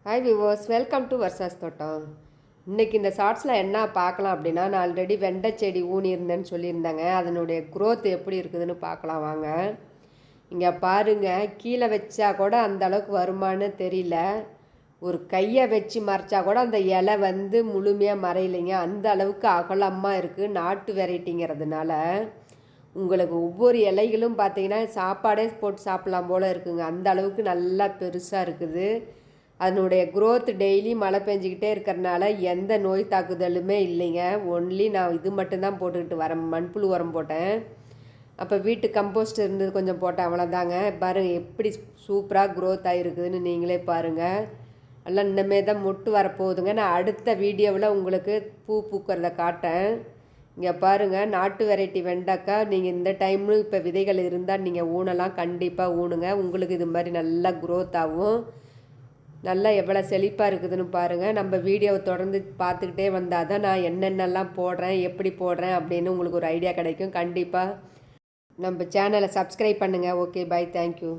Hi விவோஸ், welcome to வர்சாஸ் தோட்டம். இன்றைக்கி இந்த ஷார்ட்ஸில் என்ன பார்க்கலாம் அப்படின்னா, நான் ஆல்ரெடி வெண்டை செடி ஊனியிருந்தேன்னு சொல்லியிருந்தாங்க. அதனுடைய க்ரோத் எப்படி இருக்குதுன்னு பார்க்கலாம் வாங்க. இங்கே பாருங்கள், கீழே வச்சா கூட அந்த அளவுக்கு வருமானு தெரியல. ஒரு கையை வச்சு மறைச்சா கூட அந்த இலை முழுமையாக மறையிலைங்க. அந்த அளவுக்கு அகலமாக இருக்குது. நாட்டு வெரைட்டிங்கிறதுனால உங்களுக்கு ஒவ்வொரு இலைகளும் பார்த்தீங்கன்னா சாப்பாடே போட்டு சாப்பிட்லாம் போல் இருக்குங்க. அந்த அளவுக்கு நல்லா பெருசாக இருக்குது. அதனுடைய க்ரோத் டெய்லி மழை பெஞ்சிக்கிட்டே இருக்கிறனால எந்த நோய் தாக்குதலுமே இல்லைங்க. ஒன்லி நான் இது மட்டும்தான் போட்டுக்கிட்டு வரேன். மண்புழு உரம் போட்டேன். அப்போ வீட்டு கம்போஸ்ட் இருந்தது கொஞ்சம் போட்டேன், அவ்வளோதாங்க. பாருங்கள் எப்படி சூப்பராக க்ரோத் ஆகிருக்குதுன்னு நீங்களே பாருங்கள். எல்லாம் இன்னமே தான் மொட்டு வரப்போகுதுங்க. நான் அடுத்த வீடியோவில் உங்களுக்கு பூ பூக்கிறத காட்டேன். இங்கே பாருங்கள், நாட்டு வெரைட்டி வெண்டைக்காய். நீங்கள் இந்த டைமு இப்போ விதைகள் இருந்தால் நீங்கள் ஊனலாம், கண்டிப்பாக ஊனுங்க. உங்களுக்கு இது மாதிரி நல்லா க்ரோத் ஆகும். நல்லா எவ்வளோ செழிப்பாக இருக்குதுன்னு பாருங்கள். நம்ம வீடியோவை தொடர்ந்து பார்த்துக்கிட்டே வந்தால் தான் நான் என்னென்னலாம் போடுறேன், எப்படி போடுறேன் அப்படின்னு உங்களுக்கு ஒரு ஐடியா கிடைக்கும். கண்டிப்பாக நம்ம சேனலை சப்ஸ்கிரைப் பண்ணுங்கள். Okay, bye, thank you.